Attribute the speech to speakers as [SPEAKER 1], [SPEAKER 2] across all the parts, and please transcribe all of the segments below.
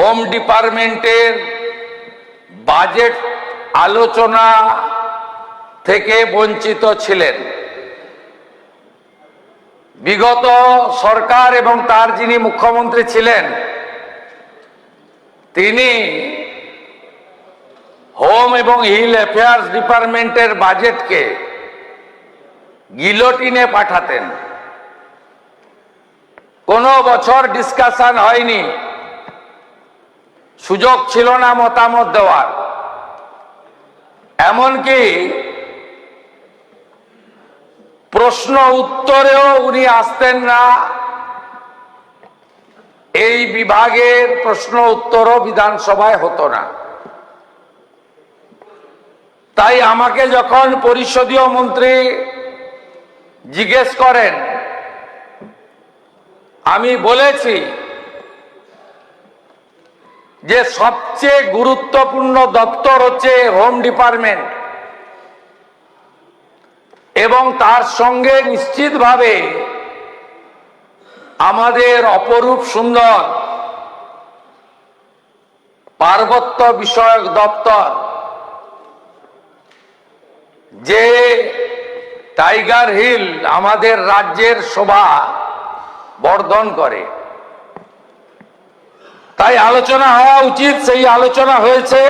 [SPEAKER 1] Home ডিপার্টমেন্টের budget আলোচনা থেকে বঞ্চিত ছিলেন। বিগত সরকার এবং তার যিনি মুখ্যমন্ত্রী ছিলেন তিনি হোম এবং হিল অ্যাফেয়ার্স ডিপার্টমেন্টের বাজেটকে গিলোটিনে পাঠাতেন। কোনো বছর ডিসকাশন হয়নি, সুযোগ ছিল না মতামত দেওয়ার। এমনকি প্রশ্ন উত্তরেও উনি আসতেন না। এই বিভাগের প্রশ্ন উত্তরও বিধানসভায় হতো না। তাই আমাকে যখন পরিষদীয় মন্ত্রী জিজ্ঞেস করেন, আমি বলেছি যে সবচেয়ে গুরুত্বপূর্ণ দপ্তর হচ্ছে হোম ডিপার্টমেন্ট এবং তার সঙ্গে নিশ্চিতভাবে আমাদের অপরূপ সুন্দর পার্বত্য বিষয়ক দপ্তর, যে টাইগার হিল আমাদের রাজ্যের শোভা বর্ধন করে। তাই আলোচনা হওয়া উচিত, সেই আলোচনা হয়েছে।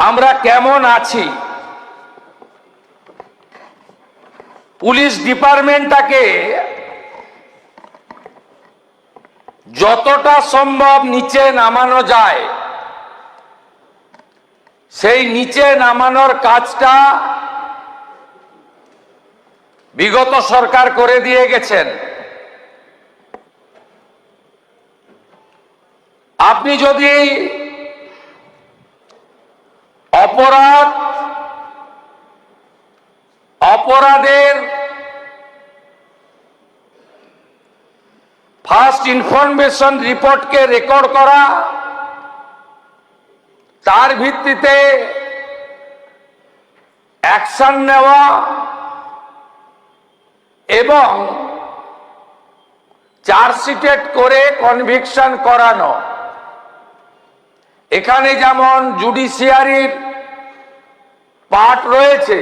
[SPEAKER 1] আমরা কেমন আছি, পুলিশ ডিপার্টমেন্টটাকে যতটা সম্ভব নিচে নামানো যায় সেই নিচে নামানোর কাজটা বিগত সরকার করে দিয়ে গেছেন। আপনি যদি অপরাধের ফার্স্ট ইনফরমেশন রিপোর্টকে রেকর্ড করা, তার ভিত্তিতে অ্যাকশন নেওয়া এবং চার্জশিটেড করে কনভিকশন করানো, এখানে যেমন জুডিশিয়ারির পার্ট রয়েছে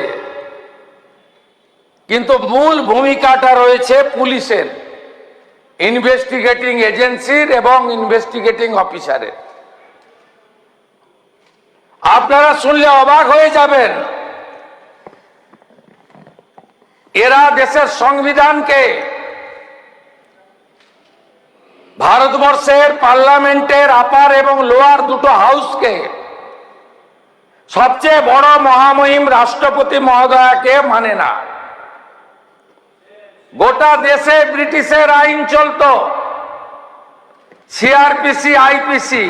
[SPEAKER 1] কিন্তু মূল ভূমিকাটা রয়েছে পুলিশের, ইনভেস্টিগেটিং এজেন্সির এবং ইনভেস্টিগেটিং অফিসারের। আপনারা শুনলে অবাক হয়ে যাবেন, এরা দেশের সংবিধানকে, ভারতবর্ষের পার্লামেন্টের আপার এবং লোয়ার দুটো হাউসকে, সবচেয়ে বড় মহামহিম রাষ্ট্রপতি মহোদয়কে মানে না। গোটা দেশে ব্রিটিশের আইন চলতো, সিআরপিসি আইপিসি।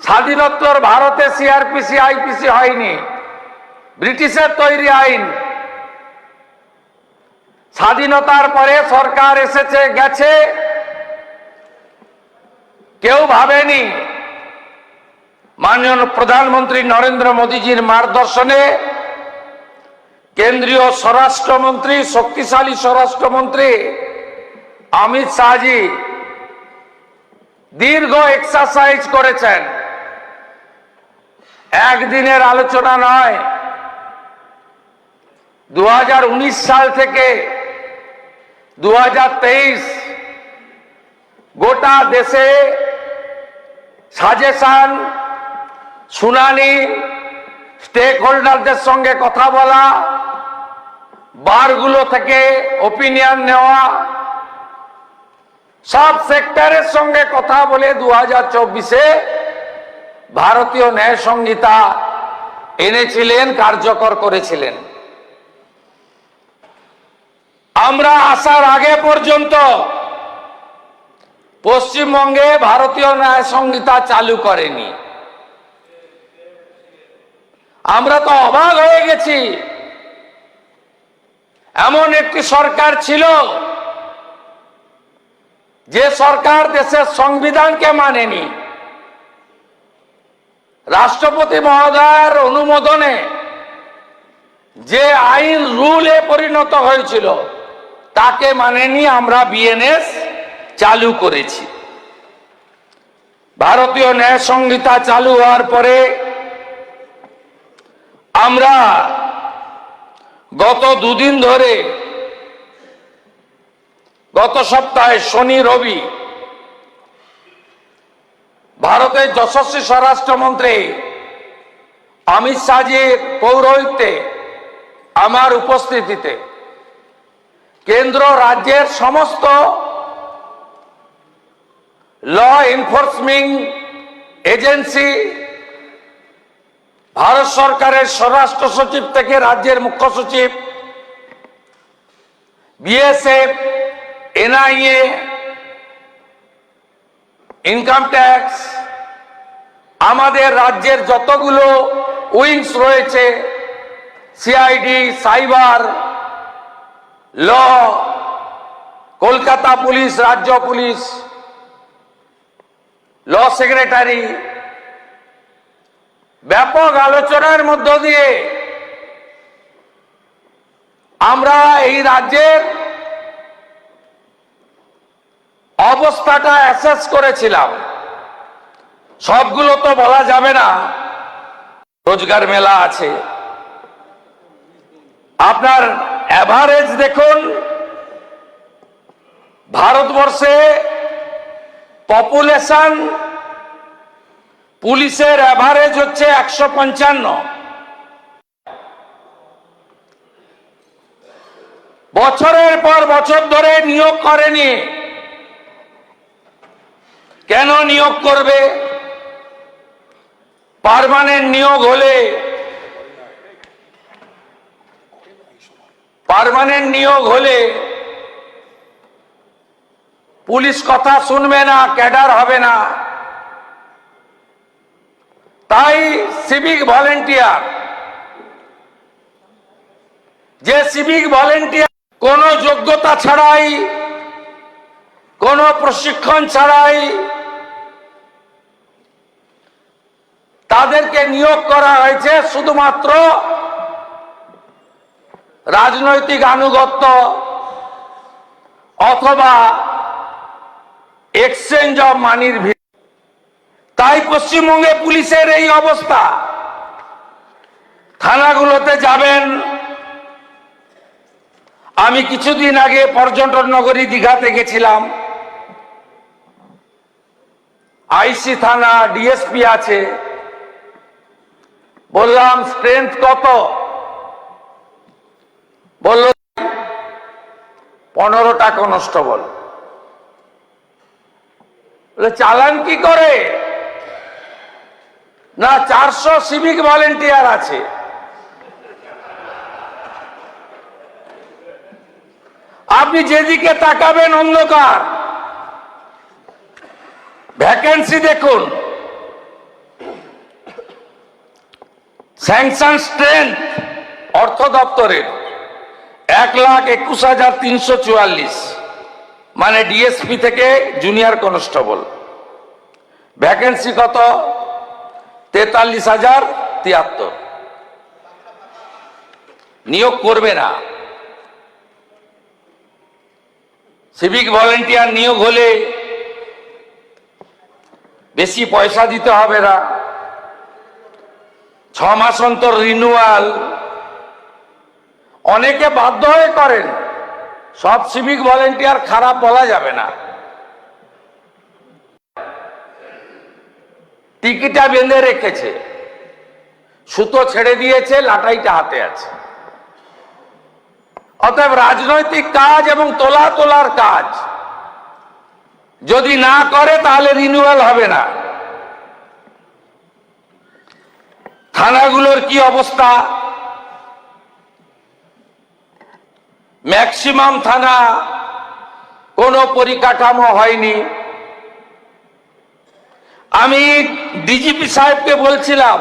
[SPEAKER 1] স্বাধীনোত্তর ভারতে সিআরপিসি আইপিসি হয়নি, ব্রিটিশের তৈরি আইন। স্বাধীনতার পরে সরকার এসেছে গেছে, কেউ ভাবেনি মাননীয় প্রধানমন্ত্রী নরেন্দ্র মোদীজির মার্গদর্শনে কেন্দ্রীয় স্বরাষ্ট্রমন্ত্রী, শক্তিশালী স্বরাষ্ট্রমন্ত্রী অমিত শাহজি দীর্ঘ এক্সারসাইজ করেছেন। একদিনের আলোচনা নয়, 2019 সাল থেকে 2023 গোটা দেশে সাজেশন, শুনানি, স্টেক হোল্ডারদের সঙ্গে কথা বলা, বারগুলো থেকে ওপিনিয়ন নেওয়া, সব সেক্টরের সঙ্গে কথা বলে 2024-এ ভারতীয় ন্যায় সংহিতা এনেছিলেন, কার্যকর করেছিলেন। আমরা আসার আগে পর্যন্ত পশ্চিমবঙ্গে ভারতীয় ন্যায় সংহিতা চালু করেনি। আমরা তো অবাক হয়ে গেছি, এমন একটি সরকার ছিল যে সরকার দেশের সংবিধানকে মানেনি। রাষ্ট্রপতি মহোদয়ের অনুমোদনে যে আইন রুলে পরিণত হয়েছিল তাকে মানেনি। আমরা বিএনএস চালু করেছি। ভারতীয় ন্যায় সংহিতা চালু হওয়ার পরে আমরা গত দুদিন ধরে, গত সপ্তাহে শনি রবি ভারতের যশস্বী স্বরাষ্ট্রমন্ত্রী অমিত শাহজির পৌরোহিত্যে আমার উপস্থিতিতে কেন্দ্র রাজ্যের সমস্ত ল এনফোর্সমেন্ট এজেন্সি, ভারত সরকারের স্বরাষ্ট্র সচিব থেকে রাজ্যের মুখ্য সচিব, বিএসএফ, এনআইএ, ইনকাম ট্যাক্স, আমাদের রাজ্যের যতগুলো উইংস রয়েছে, সিআইডি, সাইবার, ল, কলকাতা পুলিশ, রাজ্য পুলিশ, ল সেক্রেটারি, ব্যাপক আলোচনার মধ্য দিয়ে আমরা এই রাজ্যের অবস্থাটা অ্যাসেস করেছিলাম। সবগুলো তো বলা যাবে না, রোজগার মেলা আছে। আপনার অ্যাভারেজ দেখুন, ভারতবর্ষে পপুলেশন পুলিশের অ্যাভারেজ হচ্ছে 155। বছরের পর বছর ধরে নিয়োগ করেনি। কেন নিয়োগ করবে? পার্মানেন্ট নিয়োগ হলে পুলিশ কথা শুনবে না, ক্যাডার হবে না। তাই সিভিক ভলেন্টিয়ার, যে সিভিক ভলেন্টিয়ার কোনো যোগ্যতা ছাড়াই, কোনো প্রশিক্ষণ ছাড়াই তাদেরকে নিয়োগ করা হয়েছে শুধুমাত্র রাজনৈতিক আনুগত্য অথবা এক্সচেঞ্জ অফ মানির ভিত্তিতে। তাই পশ্চিমবঙ্গে পুলিশের এই অবস্থা। থানাগুলোতে যাবেন, আমি কিছুদিন আগে পর্যটন নগরী দীঘাতে গেছিলাম। আইসি থানা, ডিএসপি আছে। বললাম স্ট্রেংথ কত? বলল 15টা কনস্টেবল। চালান কি করে? না, 400 সিভিক ভলেন্টিয়ার আছে। আপনি যেদিকে তাকাবেন অন্ধকার। ভ্যাকেন্সি দেখুন, স্যাংশন স্ট্রেংথ অর্থ দপ্তরের 1,21,344, মানে ডিএসপি থেকে জুনিয়র কনস্টেবল। ভ্যাকেন্সি কত? 43,073। নিয়োগ করবে না। সিভিক ভলেন্টিয়ার নিয়োগ হলে বেশি পয়সা দিতে হবে না, 6 মাস অন্তর রিনিউয়াল। অনেকে বাধ্য হয়ে করেন, সব সিভিক ভলেন্টিয়ার খারাপ বলা যাবে না। টিকিটা বেঁধে রেখেছে, সুতো ছেড়ে দিয়েছে, লাটাইটা হাতে আছে। অতএব রাজনৈতিক কাজ এবং তোলার কাজ যদি না করে তাহলে রিনিউয়াল হবে না। থানাগুলোর কি অবস্থা? ম্যাক্সিমাম থানা কোনো পরিকাঠামো হয়নি। আমি ডিজিপি সাহেবকে বলছিলাম,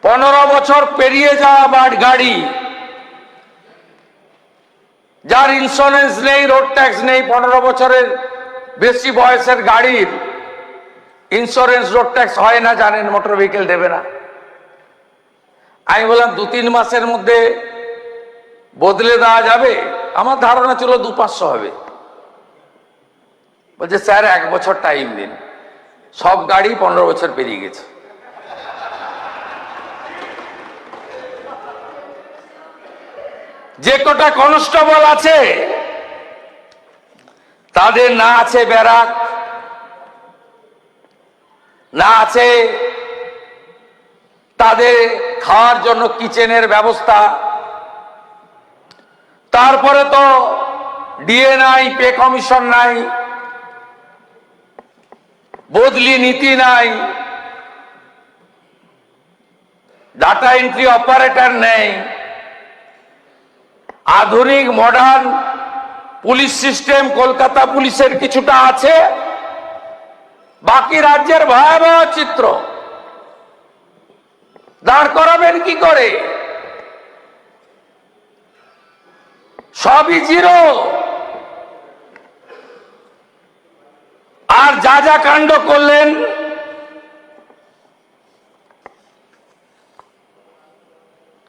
[SPEAKER 1] 15 বছর পেরিয়ে যাওয়া গাড়ি, যার ইন্স্যুরেন্স নেই, রোড ট্যাক্স নেই, 15 বছরের বেশি বয়সের গাড়ির ইন্স্যুরেন্স, রোড ট্যাক্স হয় না, জানেন, মোটর ভেহিকেল দেবে না। আমি বললাম 2-3 মাসের মধ্যে বদলে দেওয়া যাবে। আমার ধারণা ছিল 200-500 হবে। বলছে স্যার 1 বছর টাইম দিন। সব গাড়ি 15 বছর পেরিয়ে গেছে। যে কটা কনস্টেবল আছে তাদের না আছে ব্যারাক, না আছে তাদের খাওয়ার জন্য কিচেনের ব্যবস্থা, তারপরে তো ডিএ নাই, পে কমিশন নাই, বদলি নীতি নাই, ডাটা এন্ট্রি অপারেটর নেই, আধুনিক মডার্ন পুলিশ সিস্টেম কলকাতা পুলিশের কিছুটা আছে, বাকি রাজ্যের ভয়াবহ চিত্র। দাঁড় করাবেন কি করে? সবই জিরো। আর যা যা কাণ্ড করলেন,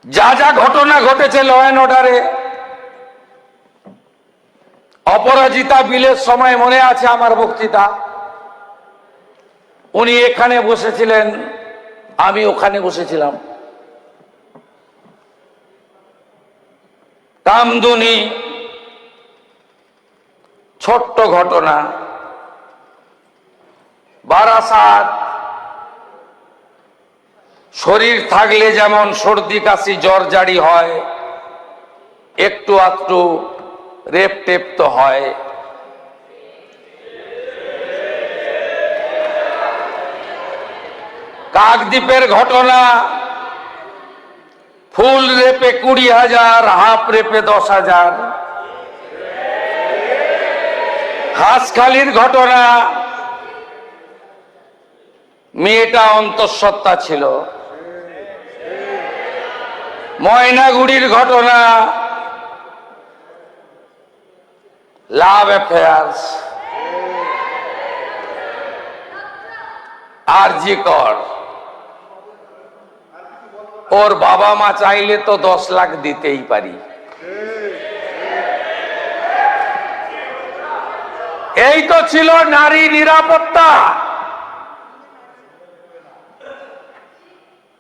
[SPEAKER 1] যা যা ঘটনা ঘটেছে ল অ্যান্ড অর্ডারে, অপরাজিতা বিলের সময় মনে আছে আমার বক্তৃতা, উনি এখানে বসেছিলেন, আমি ওখানে বসেছিলাম। কামদুনি ছোট্ট ঘটনা, বারাসাত শরীর থাকলে যেমন সর্দি কাশি জ্বর জারি হয়, একটু আধটু রেপ টেপ তো হয়। কাকদ্বীপের ঘটনা, ফুল রেপে 20,000, হাফ রেপে 10,000। হাঁসখালির ঘটনা, মেয়েটা অন্তঃসত্ত্বা ছিল। ময়নাগুড়ির ঘটনা, লাভ অ্যাফেয়ার্স। আরজি কর, ওর বাবা মা চাইলে তো 10 লাখ দিতেই পারি। এই তো ছিল নারী নিরাপত্তা।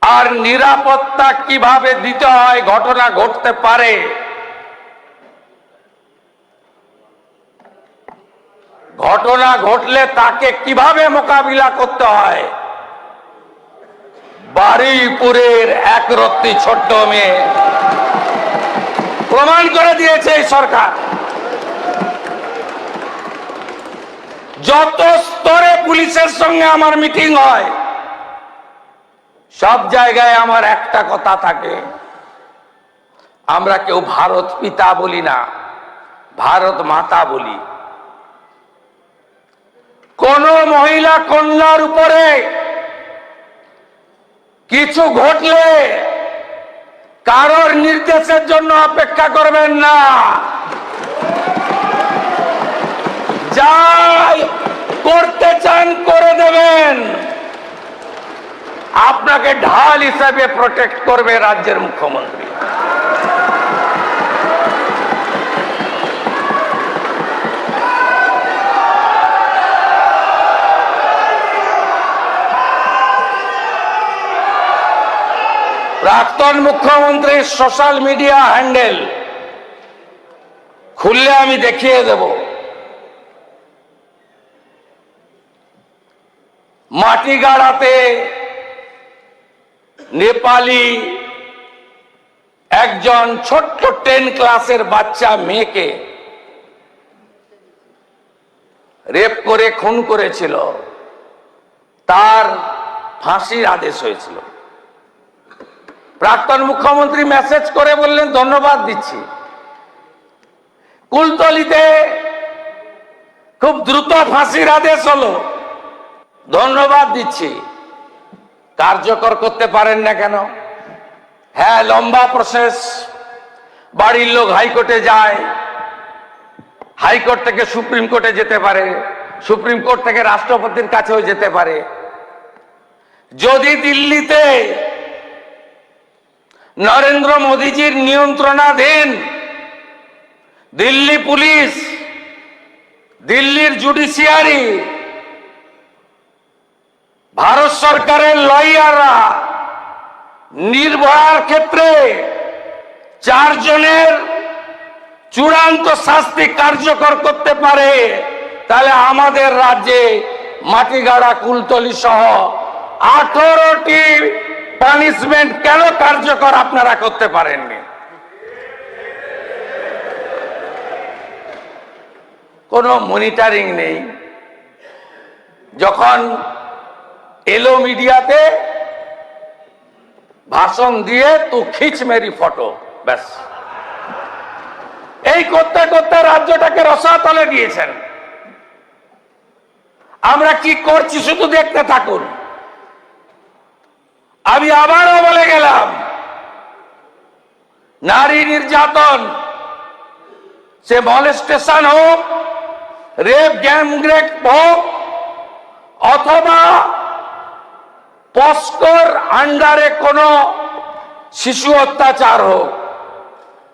[SPEAKER 1] আর নিরাপত্তা কিভাবে দিতে হয়, ঘটনা ঘটতে পারে, ঘটনা ঘটলে তাকে কিভাবে মোকাবিলা করতে হয়, বারুইপুরের একরত্তি ছোট্ট মেয়ে প্রমাণ করে দিয়েছে এই সরকার। যত স্তরে পুলিশের সঙ্গে আমার মিটিং হয়, সব জায়গায় আমার একটা কথা থাকে, আমরা কেউ ভারত পিতা বলি না, ভারত মাতা বলি। কোন মহিলা কন্যার উপরে কিছু ঘটলে কারোর নির্দেশের জন্য অপেক্ষা করবেন না, যাই করতে চান করে দেবেন। আপনাকে ঢাল হিসেবে প্রোটেক্ট করবে রাজ্যের মুখ্যমন্ত্রী। প্রাক্তন মুখ্যমন্ত্রীর সোশ্যাল মিডিয়া হ্যান্ডেল খুললে আমি দেখিয়ে দেব। মাটিগাড়াতে নেপালি একজন ছোট্ট 10 ক্লাসের বাচ্চা মেয়েকে রেপ করে খুন করেছিল, তার ফাঁসির আদেশ হয়েছিল। প্রাক্তন মুখ্যমন্ত্রী মেসেজ করে বললেন ধন্যবাদ দিচ্ছি। কুলতলিতে খুব দ্রুত ফাঁসির আদেশ হলো, ধন্যবাদ দিচ্ছি। কার্যকর করতে পারেন না কেন? হ্যাঁ, লম্বা প্রসেস, বাড়ির লোক হাইকোর্টে যায়, হাইকোর্ট থেকে সুপ্রিম কোর্টে যেতে পারে, সুপ্রিম কোর্ট থেকে রাষ্ট্রপতির কাছেও যেতে পারে। যদি দিল্লিতে নরেন্দ্র মোদীজির নিয়ন্ত্রণাধীন দিল্লি পুলিশ, দিল্লির জুডিশিয়ারি, ভারত সরকারের লয়াররা নির্ভয়ার ক্ষেত্রে 4 জনের চূড়ান্ত শাস্তি কার্যকর করতে পারে, তাহলে আমাদের রাজ্যে মাটিগাড়া, কুলতলি সহ 18টি পানিশমেন্ট কেন কার্যকর আপনারা করতে পারেননি? কোনো মনিটরিং নেই। যখন এলো মিডিয়াতে, ভাষণ দিয়ে তু খিচ মেরি ফটো, ব্যাস। এই করতে করতে রাজ্যটাকে রসাতলে দিয়েছেন। আমরা কি করছি শুধু দেখতে থাকুন। আমি আবারও বলে গেলাম, নারী নির্যাতন, সে মলেস্টেশন হোক, রেপ, গ্যাংরেপ হোক, অথবা পস্কোর আন্ডারে কোনো শিশু অত্যাচার হোক,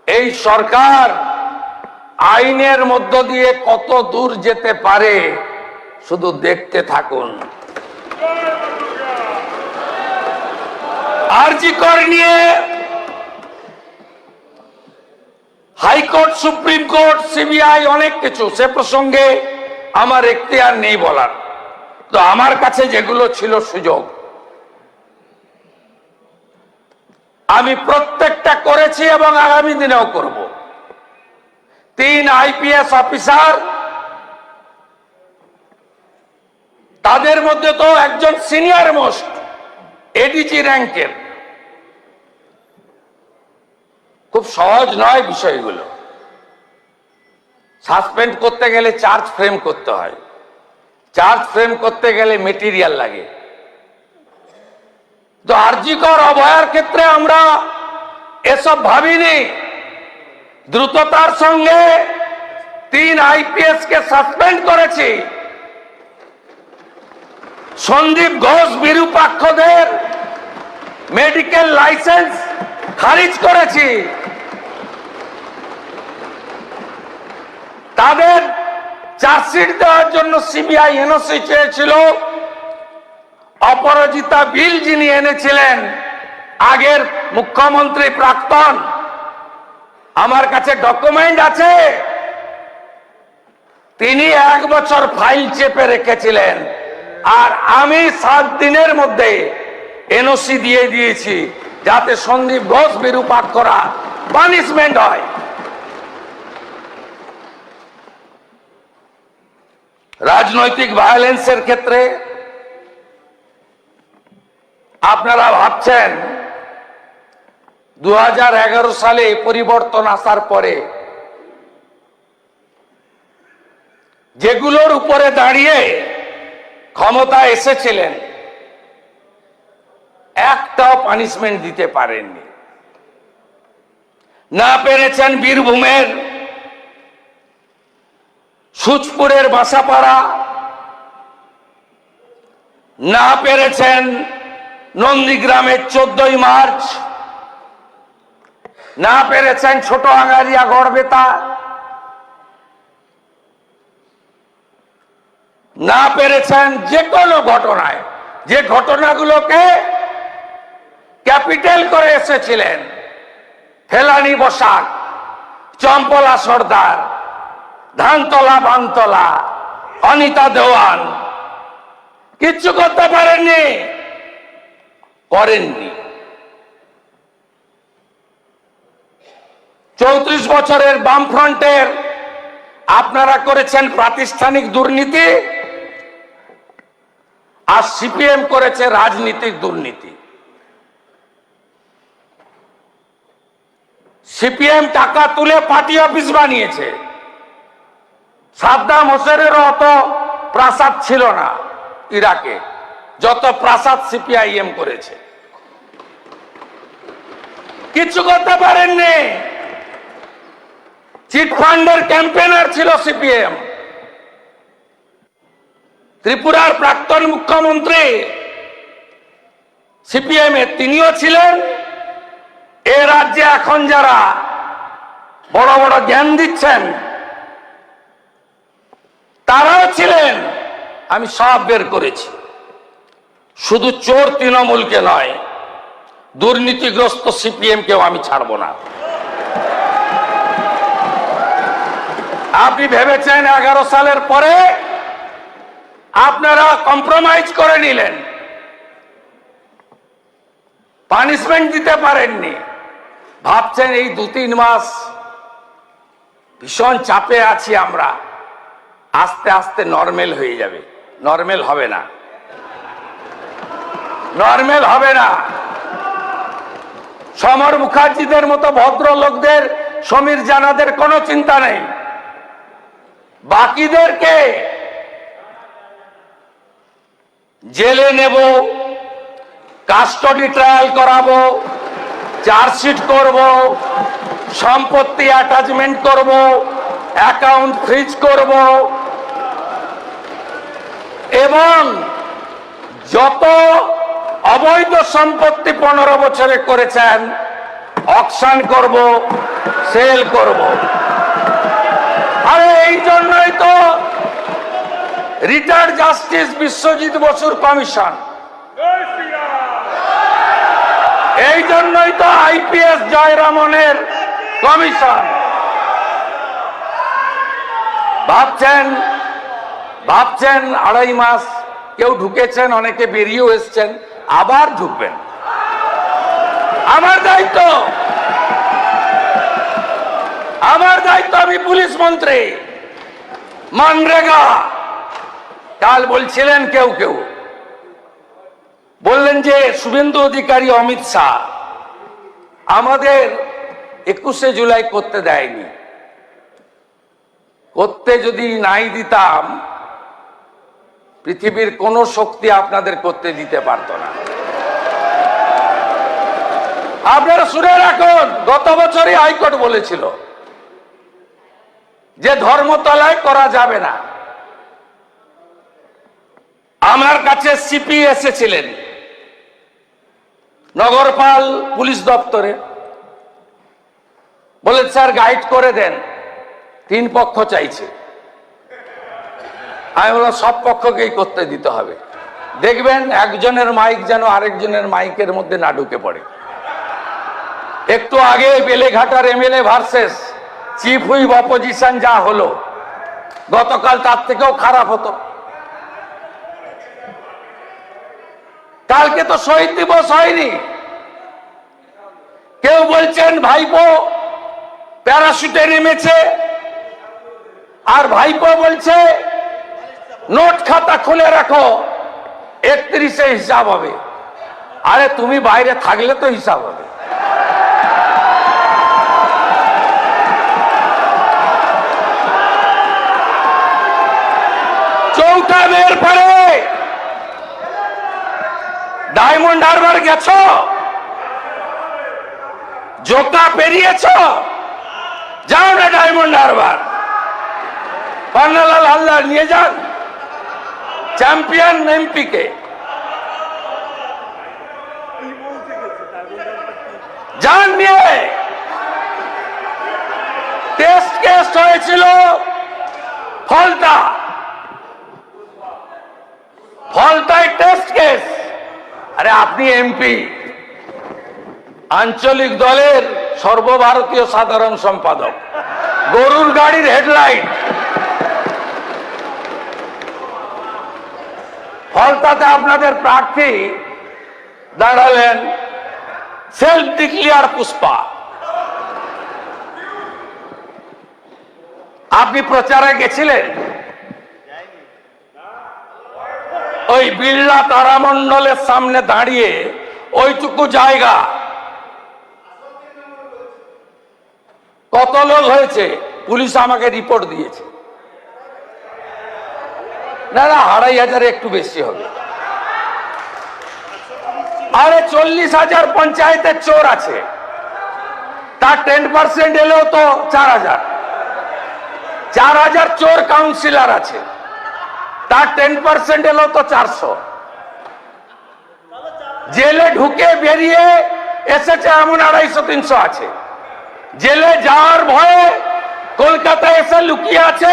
[SPEAKER 1] এই সরকার আইনের মধ্য দিয়ে কত দূর যেতে পারে শুধু দেখতে থাকুন। আরজি কর নিয়ে হাইকোর্ট, সুপ্রিম কোর্ট, সিবিআই অনেক কিছু, সে প্রসঙ্গে আমার এখতিয়ার নেই বলার। তো আমার কাছে যেগুলো ছিল সুযোগ, আমি প্রত্যেকটা করেছি এবং আগামী দিনেও করব। 3 আইপিএস অফিসার, তাদের মধ্যে তো একজন সিনিয়র মোস্ট এডিজি র্যাঙ্কের। খুব সহজ নয় বিষয়গুলো। সাসপেন্ড করতে গেলে চার্জ ফ্রেম করতে হয়, চার্জ ফ্রেম করতে গেলে মেটেরিয়াল লাগে। তো আরজি কর অভয়ার ক্ষেত্রে আমরা এসব ভাবিনি। দ্রুততার সঙ্গে 3 আইপিএস কে সাসপেন্ড করেছি। সন্দীপ ঘোষ, বিরূপাক্ষদের মেডিকেল লাইসেন্স খারিজ করেছি। তাদের চার্জশিট দেওয়ার জন্য সিবিআই এনওসি চেয়েছিল। অপরাজিতা বিল যিনি এনেছিলেন, আগের মুখ্যমন্ত্রী প্রাক্তন, আমার কাছে ডকুমেন্ট আছে, তিনি 1 বছর ফাইল চেপে রেখেছিলেন। আর আমি 7 দিনের মধ্যে এনওসি দিয়ে দিয়েছি, যাতে সন্দীপ ঘোষ, বিরূপাক্ষরা পানিশমেন্ট হয়। রাজনৈতিক ভায়োলেন্সের ক্ষেত্রে আপনারা ভাবছেন 2011 সালে পরিবর্তন আসার পরে যেগুলোর উপরে দাঁড়িয়ে ক্ষমতা এসেছিলেন, একটাও পানিশমেন্ট দিতে পারেননি। না পেরেছেন বীরভূমের সুচপুরের বাসাপাড়া, না পেরেছেন নন্দীগ্রামের 14ই মার্চ, না পেরেছেন ছোট আঙ্গারিয়া, গড়বেতা, না পেরেছেন যে কোনো ঘটনায়, যে ঘটনাগুলোকে ক্যাপিটাল করে এসেছিলেন, ফেলানি বসাক, চম্পলা সর্দার, ধানতলা, বানতলা, অনিতা দেওয়ান, কিচ্ছু করতে পারেননি, করেননি। 34 বছরের বামফ্রন্টের আপনারা করেছেন প্রাতিষ্ঠানিক দুর্নীতি, আর সিপিএম করেছে রাজনীতিক দুর্নীতি। সিপিএম টাকা তুলে পার্টি অফিস বানিয়েছে। সাদ্দাম হোসেনেরও অত প্রাসাদ ছিল না ইরাকে, যত প্রাসাদ সিপিআইএম করেছে। কিছু করতে পারেননি। চিটফান্ডের ক্যাম্পেনার ছিল সিপিএম। ত্রিপুরার প্রাক্তন মুখ্যমন্ত্রী সিপিএম এর, তিনিও ছিলেন। এ রাজ্যে এখন যারা বড় বড় জ্ঞান দিচ্ছেন, তারাও ছিলেন। আমি সব বের করেছি। শুধু চোর তৃণমূলকে নয়, দুর্নীতিগ্রস্ত সিপিএম কেও আমি ছাড়বো না। আপনি ভেবেছেন 11 সালের পরে আপনারা কম্প্রোমাইজ করে নিলেন, পানিশমেন্ট দিতে পারেননি, ভাবছেন এই 2-3 মাস ভীষণ চাপে আছি আমরা, আস্তে আস্তে নরমাল হয়ে যাবে। নরমাল হবে না, নরমাল হবে না। সমর মুখার্জিদের মতো ভদ্রলোকদের, সমীর জানাদের কোনো চিন্তা নেই। বাকিদেরকে জেলে নেব, কাস্টডি ট্রায়াল করাবো, চার্জশিট করব, সম্পত্তি অ্যাটাচমেন্ট করব, অ্যাকাউন্ট ফ্রিজ করব, এবং যত অবৈধ সম্পত্তি 15 বছরে করেছেন অকশন করব, সেল করব। আরে এই জন্যই তো রিটায়ার্ড জাস্টিস বিশ্বজিৎ বসুর কমিশন, এই জন্যই তো আইপিএস জয়রামনের কমিশন। ভাবছেন 2.5 মাস কেউ ঢুকেছেন, অনেকে বেরিয়েও এসছেন, আবার ঢুকবেন। আমার দায়িত্ব, আমি পুলিশ মন্ত্রী। মানরেগা কাল বলছিলেন কেউ বললেন যে শুভেন্দু অধিকারী, অমিত শাহ আমাদের 21শে জুলাই করতে দেয়নি। করতে যদি নাই দিতাম, পৃথিবীর কোন শক্তি আপনাদের করতে দিতে পারত না। আপনারা শুনে রাখুন, গত বছরই হাইকোর্ট বলেছিল যে ধর্মতলায় করা যাবে না। আমার কাছে সিপি এসেছিলেন নগরপাল পুলিশ দপ্তরে, বলে স্যার গাইড করে দেন, 3 পক্ষ চাইছে। আমি বললাম সব পক্ষকেই করতে দিতে হবে, দেখবেন একজনের মাইক যেন আরেকজনের মাইকের মধ্যে না ঢুকে পড়ে। একটু আগে বেলেঘাটার MLA versus chief whip opposition যা হলো, গতকাল তার থেকেও খারাপ হতো। কালকে তো শহীদ দিবস হয়নি। কেউ বলছেন ভাইপো প্যারাশুটে নেমেছে, আর ভাইপো বলছে নোট খাতা খুলে রাখো, 31-এ হিসাব হবে। আরে তুমি বাইরে থাকলে তো হিসাব হবে। চৌঠা মেয়ের পরে ডায়মন্ড হারবার গেছ, জোকা পেরিয়েছ, যাও না ডায়মন্ড হারবার, পান্নালাল হালদার নিয়ে যান চ্যাম্পিয়ন এমপি কে, যান নিয়ে। টেস্ট কেস হয়েছিল ফলতায় টেস্ট কেস। আরে আপনি এমপি, আঞ্চলিক দলের সর্বভারতীয় সাধারণ সম্পাদক, গরুর গাড়ির হেডলাইট। ফলতাতে আপনাদের প্রার্থী দাঁড়ালেন সেলফ ডিক্লেয়ার পুষ্পা। আপনি প্রচারে গেছিলেন, ওই বিড়লা তারামণ্ডলের সামনে দাঁড়িয়ে ওইটুকু জায়গা কত লোক হয়েছে, পুলিশ আমাকে রিপোর্ট দিয়েছে। না 2,500 একটু বেশি হবে। আরে 40,000 পঞ্চায়েতের চোর আছে, তার 10% এলেও তো 4,000। 4,000 চোর কাউন্সিলর আছে, তার 10% এলেও তো 400। জেলে ঢুকে বেরিয়ে এসেছে এমন 250-300 আছে। জেলে যাওয়ার ভয়ে কলকাতায় এসে লুকিয়ে আছে,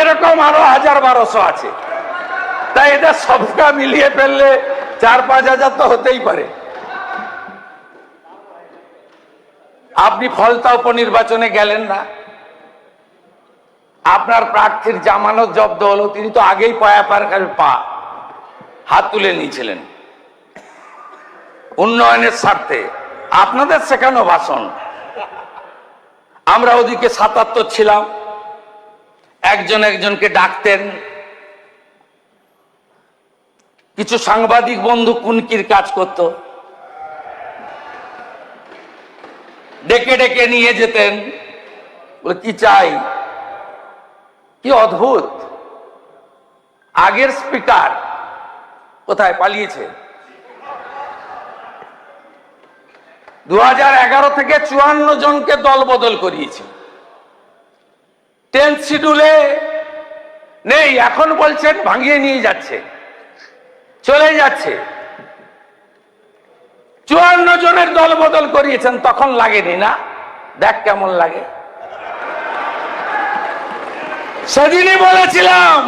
[SPEAKER 1] এরকম আরো 1000-1200 আছে। তাই এটা সবটা মিলিয়ে ফেললে 4-5 হাজার তো হতেই পারে। আপনি ফলতা উপনির্বাচনে গেলেন না, আপনার প্রার্থীর জামানত জব্দ হলো, তিনি তো আগেই পা হাত তুলে নিয়েছিলেন উন্নয়নের স্বার্থে। আপনাদের শেখানো ভাষণ। আমরা ওদিকে 77 ছিলাম, একজন একজনকে ডাকতেন। কিছু সাংবাদিক বন্ধু কুনকির কাজ করত, ডেকে ডেকে নিয়ে যেতেন, বলে কি চাই। কি অদ্ভুত! আগের স্পিকার কোথায় পালিয়েছে? 2011 থেকে 54 জনকে দল বদল করিয়েছে। 10th শিডিউলে নেই, এখন বলছেন ভাঙিয়ে নিয়ে যাচ্ছে, চলে যাচ্ছে। 54 জনের দল বদল করিয়েছেন, তখন লাগেনি না? দেখ কেমন লাগে। সেদিনই বলেছিলাম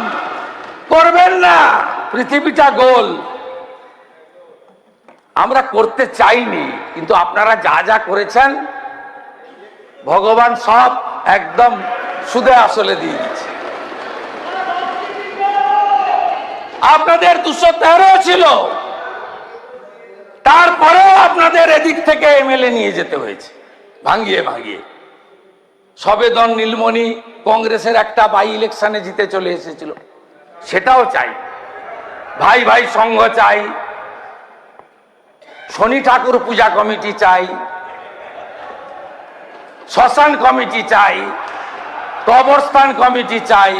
[SPEAKER 1] করবেন না, পৃথিবীটা গোল। আমরা করতে চাইনি, কিন্তু আপনারা যা যা করেছেন ভগবান সব একদম সুদে আসলে দিয়ে দিচ্ছে। আপনাদের 213 ছিল, তারপরেও আপনাদের এদিক থেকে এমএলএ নিয়ে যেতে হয়েছে ভাঙিয়ে ভাঙিয়ে। সবেদন নীলমণি কংগ্রেসের একটা বাই ইলেকশনে জিতে চলে এসেছিল, সেটাও চাই। ভাই ভাই সংঘ চাই, শনি ঠাকুর পূজা কমিটি চাই, শ্মশান কমিটি চাই, কবরস্থান কমিটি চাই,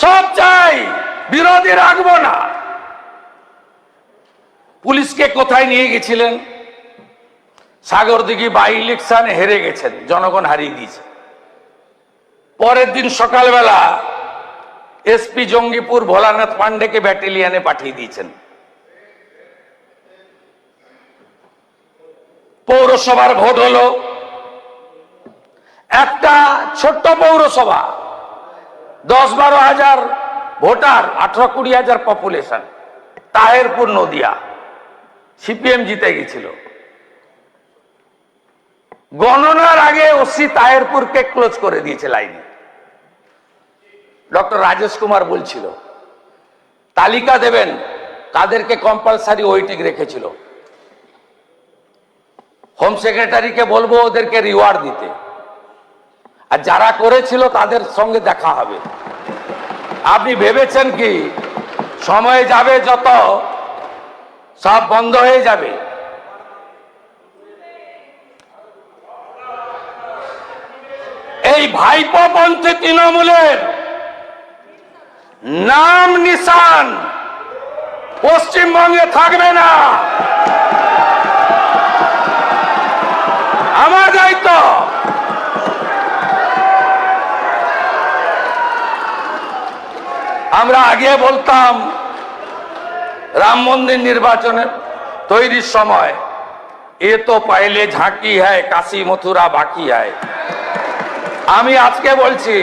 [SPEAKER 1] সব চাই, বিরোধী রাখবো না। পুলিশকে কোথায় নিয়ে গেছিলেন? সাগরদিঘি বাই ইলেকশনে হেরে গেছেন, জনগণ হারিয়ে দিয়েছে। পরের দিন সকালবেলা এসপি জঙ্গিপুর ভোলানাথ পান্ডেকে ব্যাটালিয়নে পাঠিয়ে দিয়েছেন। পৌরসভার ভোট হলো, একটা ছোট্ট পৌরসভা, 10-12 হাজার ভোটার, 18-20 হাজার পপুলেশন, তাহেরপুর নদিয়া। সিপিএম জিতে গেছিল। গণনার আগে ওসি তাহেরপুরকে ক্লোজ করে দিয়েছে লাইনে। ডক্টর রাজেশ কুমার বলছিল তালিকা দেবেন, কাদেরকে কম্পালসারি ওয়েটিং রেখেছিল। হোম সেক্রেটারিকে বলবো ওদেরকে রিওয়ার্ড দিতে, আর যারা করেছিল তাদের সঙ্গে দেখা হবে। আপনি ভেবেছেন কি সময় যাবে যত সব বন্ধ হয়ে যাবে? এই ভাইপো পন্থী তৃণমূলের নাম নিশান পশ্চিমবঙ্গে থাকবে না। আমার দায়িত্ব। আমরা আগে বলতাম রাম মন্দির নির্বাচনের তৈরির সময়, এ তো পাইলে ঝাঁকি হয়, কাশী মথুরা বাকি হয়। আমি আজকে বলছি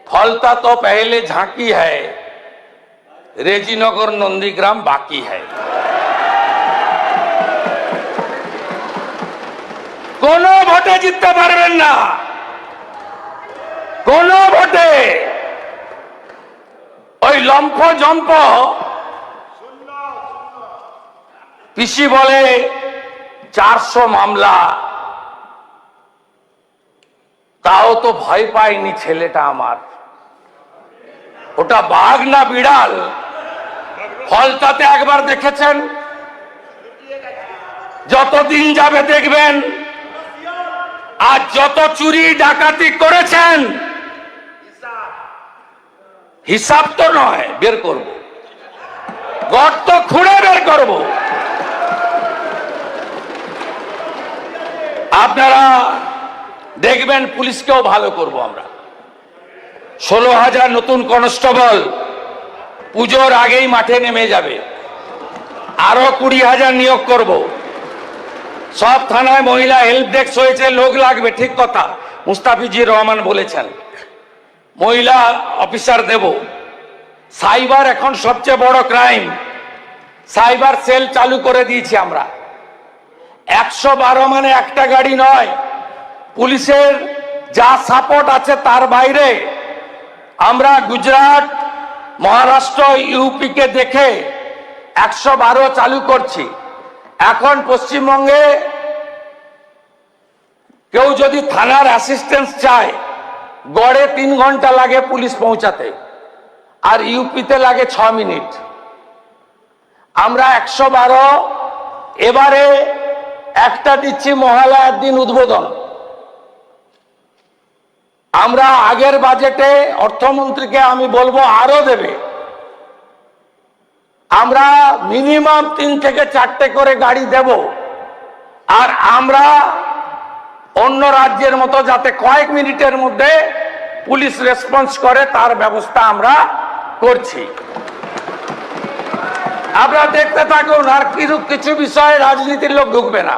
[SPEAKER 1] ফলতা তো পহলে ঝাঁকি হয়, রেজিনগর নন্দীগ্রাম বাকি হয়। কোন ভোটে জিততে পারবেন না, কোন ভোটে। ওই লম্ফ জম্প পিসি বলে 400 মামলা, তাও তো ভয় পায়নি ছেলেটা আমার। ওটা বাঘ না বিড়াল? ফলতাতে একবার দেখেছেন, যতদিন যাবে দেখবেন। আর যত চুরি ডাকাতি করেছেন হিসাব তো নয়, বের করব, গর্ত খুঁড়ে বের করব। আপনারা দেখবেন পুলিশকেও ভালো করব আমরা। 16,000 নতুন কনস্টেবল পুজোর আগেই মাঠে নেমে যাবে। আরো 20,000 নিয়োগ করব। সব থানায় মহিলা হেল্প ডেস্ক হয়েছে, লোক লাগবে, ঠিক কথা মুস্তাফিজুর রহমান বলেছেন, মহিলা অফিসার দেব। সাইবার এখন সবচেয়ে বড় ক্রাইম, সাইবার সেল চালু করে দিয়েছি আমরা। 112 মানে একটা গাড়ি নয়, পুলিশের যা সাপোর্ট আছে তার বাইরে আমরা গুজরাট, মহারাষ্ট্র, ইউপি কে দেখে 112 চালু করছি। এখন পশ্চিমবঙ্গে কেউ যদি থানার অ্যাসিস্ট্যান্স চায়, গড়ে 3 ঘন্টা লাগে পুলিশ পৌঁছাতে, আর ইউপিতে লাগে 6 মিনিট। আমরা 112 এবারে একটা দিচ্ছি মহালয়ার দিন উদ্বোধন। আমরা আগের বাজেটে অর্থমন্ত্রীকে আমি বলবো আরো দেবে। আমরা মিনিমাম 3 থেকে 4টে করে গাড়ি দেব, আর আমরা অন্য রাজ্যের মতো যাতে কয়েক মিনিটের মধ্যে পুলিশ রেসপন্স করে তার ব্যবস্থা আমরা করছি। আপনারা দেখতে থাকুন, আর কিছু বিষয়ে রাজনীতির লোক ঢুকবে না।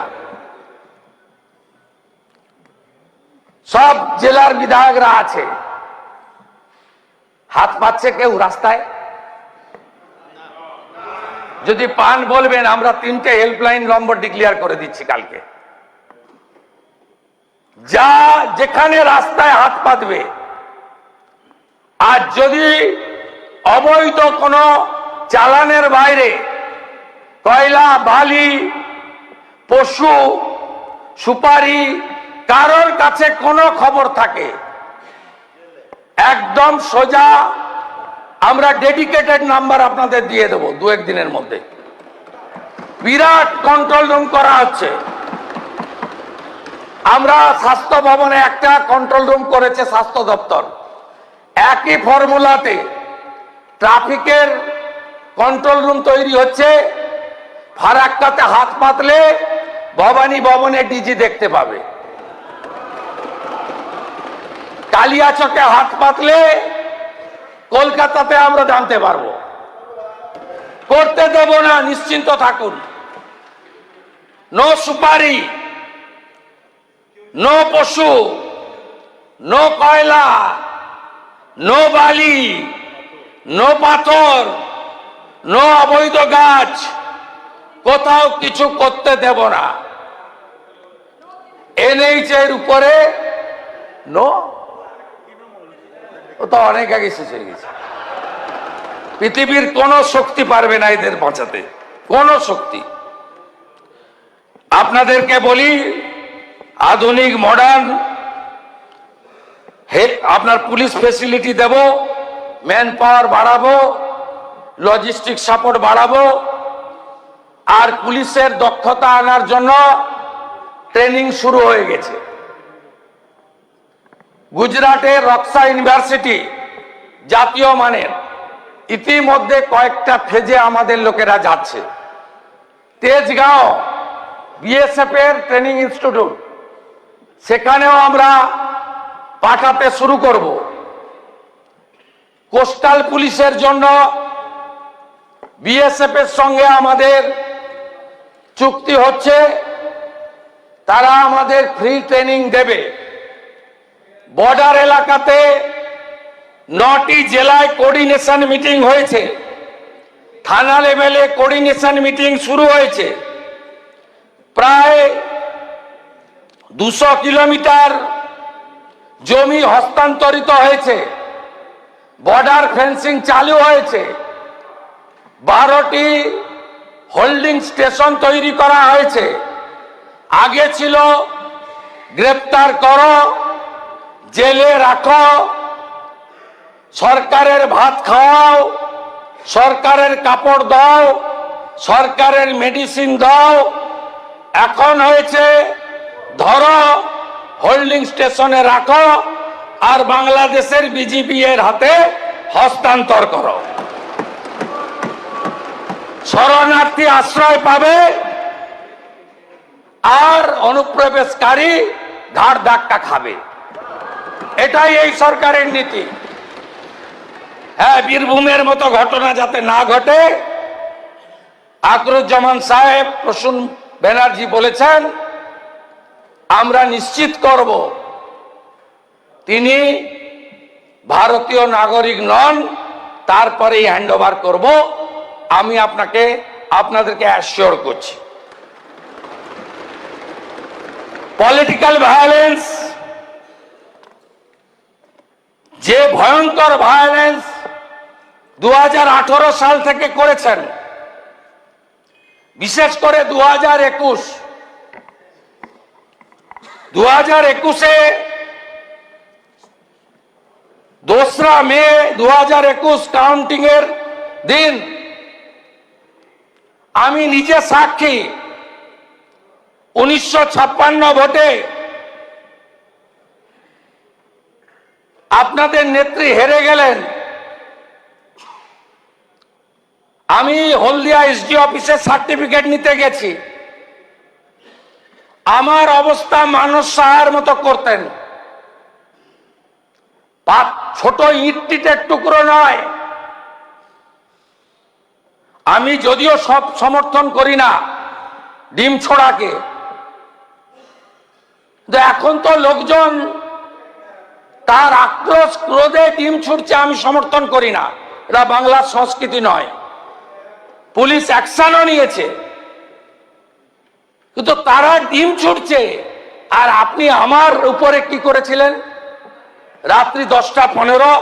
[SPEAKER 1] সব জেলার বিধায়করা আছে, হাত পাচ্ছে কেউ রাস্তায়? যদি পান বলবেন, আমরা 3টে হেল্পলাইন নম্বর ডিক্লেয়ার করে দিচ্ছি কালকে। যা যেখানে রাস্তায় হাত পাতবে, আর যদি অবৈধ কোনো চালানের বাইরে কয়লা, বালি, পশু, সুপারি কারোর কাছে কোনো খবর থাকে, একদম সোজা আমরা ডেডিকেটেড নাম্বার আপনাদের দিয়ে দেবো 2-1 দিনের মধ্যে। বিরাট কন্ট্রোল রুম করা হচ্ছে। আমরা স্বাস্থ্য ভবনে একটা কন্ট্রোল রুম করেছে স্বাস্থ্য দপ্তর, একই ফর্মুলাতে ট্রাফিকের কন্ট্রোল রুম তৈরি হচ্ছে। ফারাক্কাতে হাত পাতলে ভবানী ভবনে ডিজি দেখতে পাবে, কালিয়াচকে হাত পাতলে কলকাতাতে আমরা জানতে পারবো। করতে দেব না, নিশ্চিন্ত থাকুন। নো সুপারি, নো পশু, নো কয়লা, নো বালি, নো পাথর, নো অবৈধ গাছ, কোথাও কিছু করতে দেব না। NH এর উপরে নো, ও তো অনেক আগে শেষ হয়ে গেছে। পৃথিবীর কোন শক্তি পারবে না এদের বাঁচাতে, কোন শক্তি। আপনাদেরকে বলি, আধুনিক মডার্ন আপনার পুলিশ ফেসিলিটি দেব, ম্যান পাওয়ার বাড়াবো, লজিস্টিক সাপোর্ট বাড়াবো, আর পুলিশের দক্ষতা আনার জন্য ট্রেনিং শুরু হয়ে গেছে। গুজরাটের রক্সা ইউনিভার্সিটি জাতীয় মানের, ইতিমধ্যে কয়েকটা ফেজে আমাদের লোকেরা যাচ্ছে। তেজগাঁও BSF এর ট্রেনিং ইনস্টিটিউট, সেখানেও আমরা পাঠাতে শুরু করব। কোস্টাল পুলিশের জন্য BSF এর সঙ্গে আমাদের চুক্তি হচ্ছে, তারা আমাদের ফ্রি ট্রেনিং দেবে। বর্ডার এলাকাতে 9টি জেলায় কোঅর্ডিনেশন মিটিং হয়েছে, থানা লেভেলে কোঅর্ডিনেশন মিটিং শুরু হয়েছে। প্রায় 200 কিলোমিটার জমি হস্তান্তরিত হয়েছে, বর্ডার ফেন্সিং চালু হয়েছে, 12টি হোল্ডিং স্টেশন তৈরি করা হয়েছে। আগে ছিল গ্রেপ্তার করো, জেলে রাখো, সরকারের ভাত খাওয়াও, সরকারের কাপড় দাও, সরকারের মেডিসিন দাও। এখন হয়েছে ধরো, হোল্ডিং স্টেশনে রাখো, আর বাংলাদেশের BGP এর হাতে হস্তান্তর করো। শরণার্থী আশ্রয় পাবে, আর অনুপ্রবেশকারী ঘাড় ধাক্কা খাবে। এটাই এই সরকারের নীতি। হ্যাঁ, বীরভূমের মতো ঘটনা যাতে না ঘটে, আকরুজ্জামান সাহেব, প্রসূন ব্যানার্জি বলেছেন আমরা নিশ্চিত করব তিনি ভারতীয় নাগরিক নন, তারপরেই হ্যান্ডওভার করব। আমি আপনাদেরকে অ্যাসিওর করছি। পলিটিক্যাল ভায়োলেন্স, যে ভয়ঙ্কর ভায়োলেন্স 2018 সাল থেকে করেছেন, বিশেষ করে 2021-এ 2রা মে 2021 কাউন্টিং এর দিন আমি নিজে সাক্ষী। 1956 ভোটে আপনাদের নেত্রী হেরে গেলেন। আমি হলদিয়া এসডি অফিসে সার্টিফিকেট নিতে গেছি। আমার অবস্থা মানস সাহার মতো করতেন। ছোট ইট-টিটের টুকরো নয়। আমি যদিও সব সমর্থন করি না ডিম ছোড়াকে, এখন তো লোকজন তার আক্রোশ ক্রোধে ডিম ছুটছে, আমি সমর্থন করি না। এটা বাংলার সংস্কৃতি নয়। পুলিশ অ্যাকশনও নিয়েছে, কিন্তু তারা ডিম ছুটছে। আর আপনি আমার উপরে কি করেছিলেন? রাত্রি 10টা 15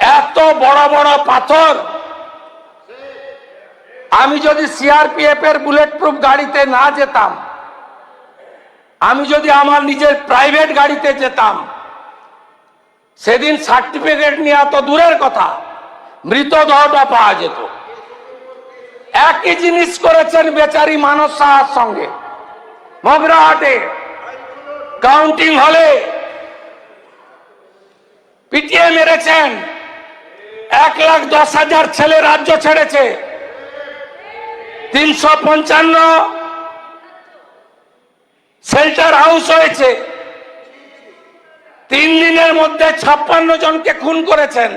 [SPEAKER 1] এত বড় বড় পাথর। আমি যদি সিআরপিএফ এর বুলেট প্রুফ গাড়িতে না যেতাম, আমি যদি আমার নিজের প্রাইভেট গাড়িতে যেতাম, সেদিন সার্টিফিকেট নেওয়া তো দূরের কথা, মৃতদেহটা পাওয়া যেত। একই জিনিস করেছেন বেচারি মানস সাহার সঙ্গে। মগরাহাটে কাউন্টিং হলে পিটিয়ে মেরেছেন। 1,10,000 ছেলে রাজ্য ছেড়েছে। 355 শেল্টার হাউস হয়েছে। 3 দিনের মধ্যে 56 জনকে খুন করেছেন।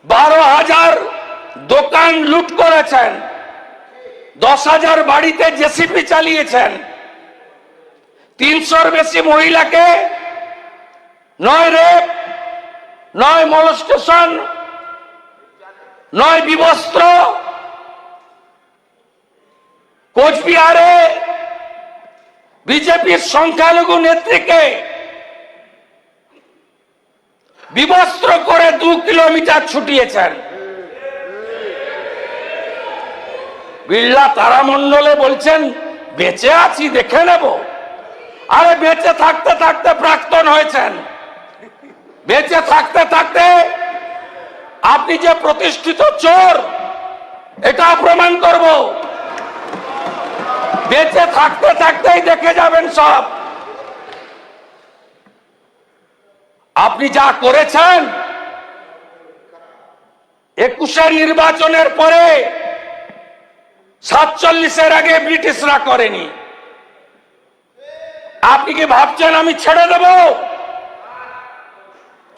[SPEAKER 1] 12,000 দোকান লুট করেছেন। 10,000 বাড়িতে জেসিপি চালিয়েছেন। 300-র বেশি মহিলাকে নয় রেপ, নয় মলস্টেশন, নয় বিবস্ত্র। কোচবিহারে বিজেপির সংখ্যালঘু নেত্রীকে বিবস্ত্র করে 2 কিলোমিটার ছুটিয়েছেন। বিড়লা তারামণ্ডলে বলছেন বেঁচে আছি, দেখে নেব। আরে বেঁচে থাকতে থাকতে প্রাক্তন হয়েছেন। বেঁচে থাকতে থাকতে আপনি যে প্রতিষ্ঠিত চোর, এটা প্রমাণ করব। বেঁচে থাকতে থাকতেই দেখে যাবেন সব। আপনি যা করেছেন 21-এর নির্বাচনের পরে 47-এর আগে ব্রিটিশরা করেনি। আপনি কি ভাবছেন আমি ছেড়ে দেব?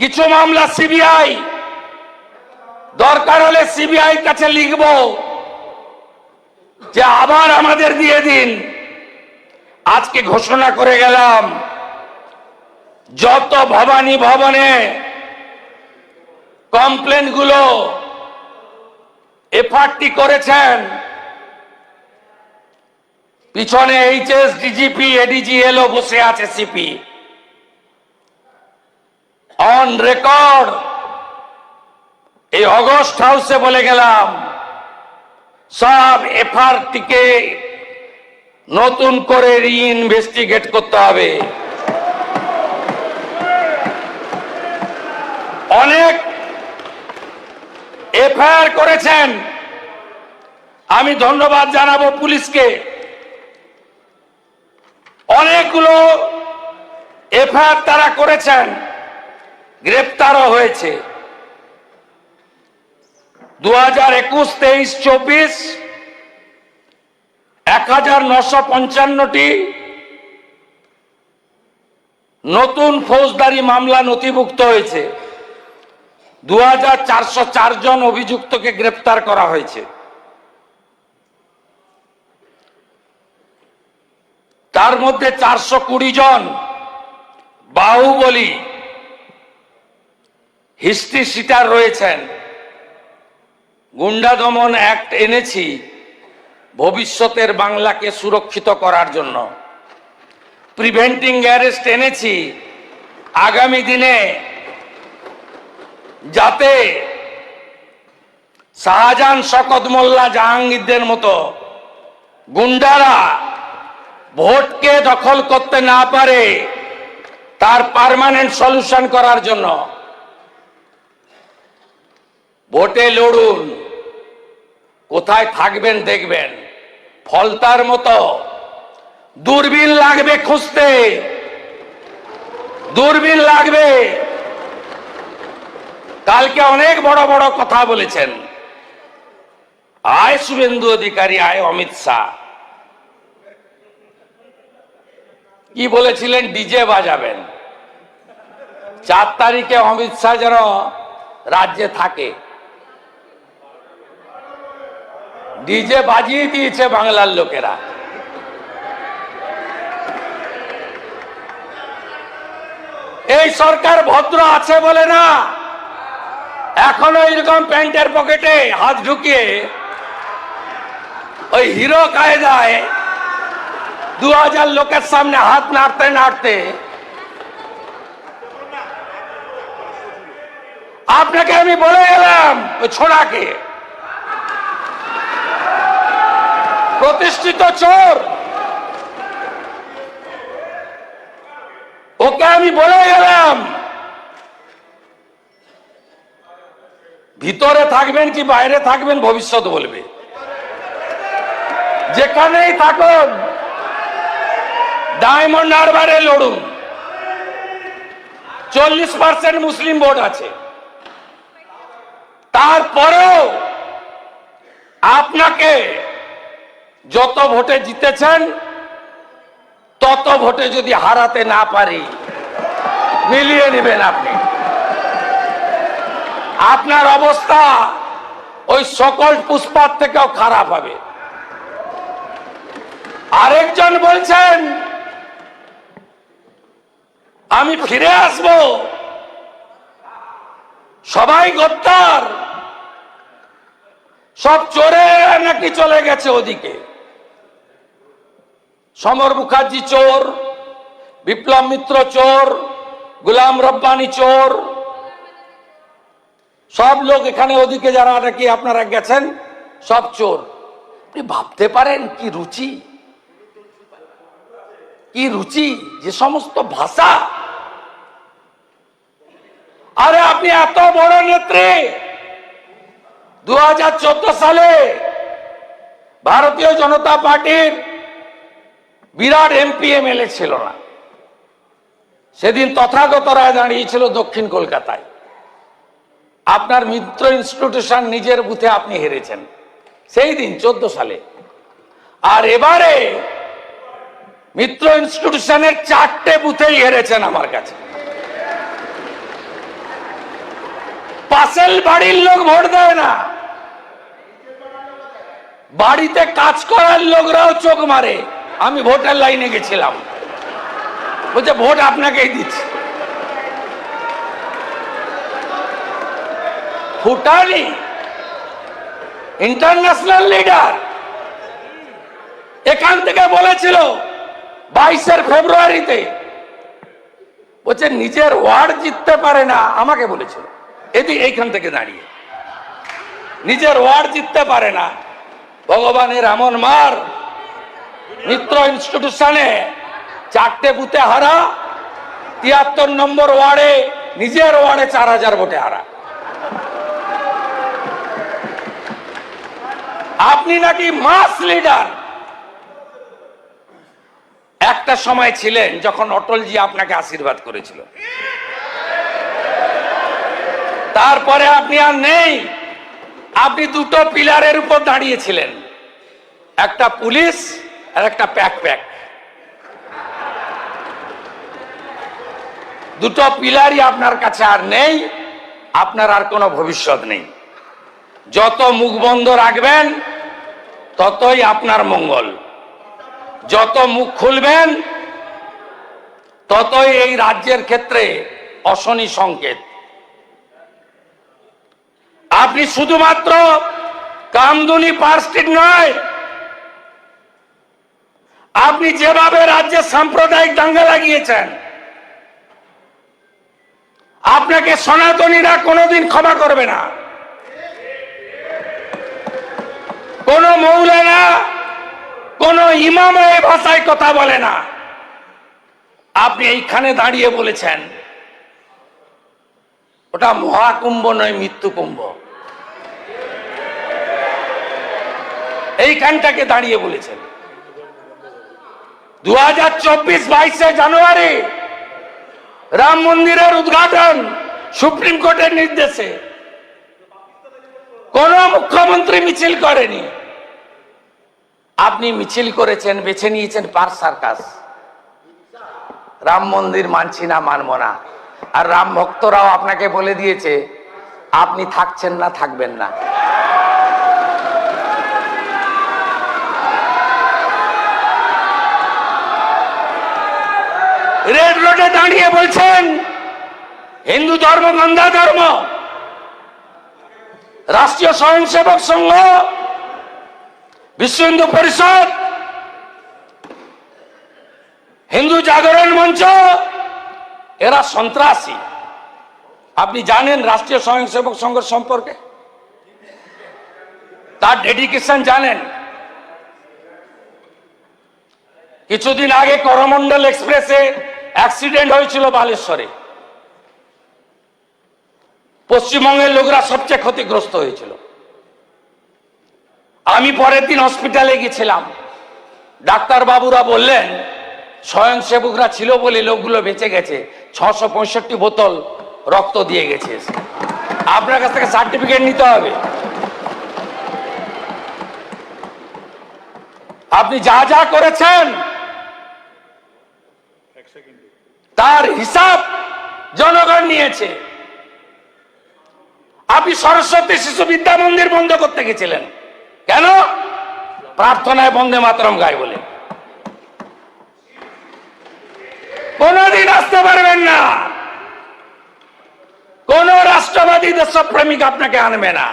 [SPEAKER 1] কিছু মামলা সিবিআই, দরকার হলে সিবিআই কাছে লিখব যে আবার আমাদের দিয়ে দিন। আজকে ঘোষণা করে গেলাম, যত ভবানী ভবনে কমপ্লেন গুলো এফআরটি করেছেন, পিছনে এইচএস, ডিজিপি, এডিজি এলো বসে আছে, সিপি অন রেকর্ড। এই অগস্ট হাউসে বলে গেলাম সব এফআরটিকে নতুন করে রিইনভেস্টিগেট করতে হবে। অনেক এফআইআর করেছেন, আমি ধন্যবাদ জানাবো পুলিশকে। অনেকগুলো এফআইআর তারা করেছেন, গ্রেপ্তারও হয়েছে। 2021, 23, 24 1955টি নতুন ফৌজদারি মামলা নথিভুক্ত হয়েছে। 2404 জন অভিযুক্তকে গ্রেপ্তার করা হয়েছে। তার মধ্যে 420 জন বাহুবলী হিস্ট্রি শিটার রয়েছেন। গুন্ডা দমন অ্যাক্ট এনেছি ভবিষ্যতের বাংলাকে সুরক্ষিত করার জন্য। প্রিভেন্টিং অ্যারেস্ট এনেছি আগামী দিনে যাতে শাহজাহান, শকত মোল্লা, জাহাঙ্গীরদের মতো গুন্ডারা ভোটকে দখল করতে না পারে, তার পার্মানেন্ট সলিউশন করার জন্য। ভোটে লড়ুন, কোথায় থাকবেন দেখবেন। ফলতার মতো দূরবীন লাগবে খুঁজতে, দূরবীন লাগবে। কালকে অনেক বড় বড় কথা বলেছেন, আয় শুভেন্দু অধিকারী, আয় অমিত শাহ। কি বলেছিলেন? ডিজে বাজাবেন। 4 তারিখে অমিত শাহ যেন রাজ্যে থাকে। ডিজে বাজিয়ে দিয়েছে বাংলার লোকেরা। এই সরকার ভদ্র আছে বলে না, এখনো এরকম প্যান্টের পকেটে হাত ঢুকিয়ে ওই হিরো কায়দায় 2000 লোকের সামনে হাত নাড়তে নাড়তে আপনাকে আমি বলে গেলাম, ওই ছোড়াকে, প্রতিষ্ঠিত চোর, ওকে আমি বলে গেলাম ভিতরে থাকবেন কি বাইরে থাকবেন ভবিষ্যৎ বলবে। যেখানেই থাকুন ডায়মন্ড হারবারে লড়ুন। 40% মুসলিম ভোট আছে, তারপরেও আপনাকে যত ভোটে জিতেছেন তত ভোটে যদি হারাতে না পারি, মিলিয়ে নেবেন আপনি। আপনার অবস্থা ওই সকল পুষ্পার থেকেও খারাপ হবে। আরেকজন বলছেন আমি ফিরে আসব, সবাই গদ্দার, সব চোরে নাকি চলে গেছে ওদিকে। সমর মুখার্জি চোর, বিপ্লব মিত্র চোর, গোলাম রব্বানি চোর, সব লোক এখানে ওদিকে যারা নাকি আপনারা গেছেন সব চোর। আপনি ভাবতে পারেন কি রুচি, কি রুচি, যে সমস্ত ভাষা। আরে আপনি এত বড় নেত্রী, 2014 সালে ভারতীয় জনতা পার্টির বিরাট এমপি এমএলএ ছিল না। সেদিন তথাগত রায় দাঁড়িয়েছিল দক্ষিণ কলকাতায়। আপনার মিত্র ইনস্টিটিউশন নিজের বুথে আপনি হেরেছেন সেই দিন 14 সালে। আর এবারে মিত্র ইনস্টিটিউশনের 4টে বুথেই হেরেছেন আমার কাছে। পাশের বাড়ির লোক ভোট দেয় না, বাড়িতে কাজ করার লোকরাও চোখ মারে। আমি ভোটের লাইনে গেছিলাম, বলছে ভোট আপনাকেই দিচ্ছি। ফুটানি ইন্টারন্যাশনাল লিডার এখান থেকে বলেছিল 22 ফেব্রুয়ারিতে, বলছে নিজের ওয়ার্ড জিততে পারে না। আমাকে বলেছিল এইখান থেকে দাঁড়িয়ে, নিজের ওয়ার্ড জিততে পারে না। ভগবানের এমন মার, মিত্র ইনস্টিটিউশনে 4টে বুথে হারা, 73 নম্বর ওয়ার্ডে, নিজের ওয়ার্ডে 4000 ভোটে হারা। আপনি নাকি মাস লিডার। একটা সময় ছিলেন যখন অটলজি আপনাকে আশীর্বাদ করেছিল, তারপরে আপনি আর নেই। আপনি দুটো পিলারের উপর দাঁড়িয়েছিলেন, একটা পুলিশ আর একটা প্যাক। দুটো পিলারই আপনার কাছে আর নেই, আপনার আর কোনো ভবিষ্যৎ নেই। যত মুখ বন্ধ রাখবেন ততই আপনার মঙ্গল। যত মুখ খুলবেন ততই এই রাজ্যের ক্ষেত্রে অশনি সংকেত। আপনি শুধুমাত্র কামদুনি পার্ক স্ট্রিট নয়, আপনি যেভাবে রাজ্যে সাম্প্রদায়িক দাঙ্গা লাগিয়েছেন, আপনাকে সনাতনীরা কোনোদিন ক্ষমা করবে না। কোন মৌলানা, কোন ইমাম এই ভাষায় কথা বলে না। আপনি এইখানে দাঁড়িয়ে বলেছেন ওটা মহাকুম্ভ নয়, মৃত্যু কুম্ভ। এইখানটাকে দাঁড়িয়ে বলেছেন। 2024-22 জানুয়ারি রাম মন্দিরের উদ্ঘাটন সুপ্রিম কোর্টের নির্দেশে। কোন মুখ্যমন্ত্রী মিছিল করেনি। আপনি মিছিল করেছেন, বেছে নিয়েছেন পার্ক সার্কাস। রাম মন্দির মানছি না, মানব না। আর রাম ভক্তরাও আপনাকে বলে দিয়েছে আপনি থাকছেন না, থাকবেন না। রেড রোডে দাঁড়িয়ে বলছেন হিন্দু ধর্ম গন্ধা ধর্ম। রাষ্ট্রীয় স্বয়ংসেবক সংঘ, বিশ্ব হিন্দু পরিষদ, হিন্দু জাগরণ মঞ্চ এরা সন্ত্রাসী। আপনি জানেন রাষ্ট্রীয় স্বয়ংসেবক সংঘ সম্পর্কে? তার ডেডিকেশন জানেন? কিছুদিন আগে করমন্ডল এক্সপ্রেসে অ্যাক্সিডেন্ট হয়েছিল বালেশ্বরে। পশ্চিমবঙ্গের লোকরা সবচেয়ে ক্ষতিগ্রস্ত হয়েছিল। আমি পরের দিন হসপিটালে গেছিলাম। ডাক্তারবাবুরা বললেন স্বয়ংসেবকরা ছিল বলে লোকগুলো বেঁচে গেছে। 665 বোতল রক্ত দিয়ে গেছে। আপনার কাছ থেকে সার্টিফিকেট নিতে হবে। আপনি যা যা করেছেন তার হিসাব জনগণ নিয়েছে। আপনি সরস্বতী শিশু বিদ্যা মন্দির বন্ধ করতে গেছিলেন কেন? প্রার্থনায় বন্দে মাতরম গায় বলে। কোনদিন আসতে পারবেন না। কোন রাষ্ট্রবাদী দেশপ্রেমিক আপনাকে আনবে না।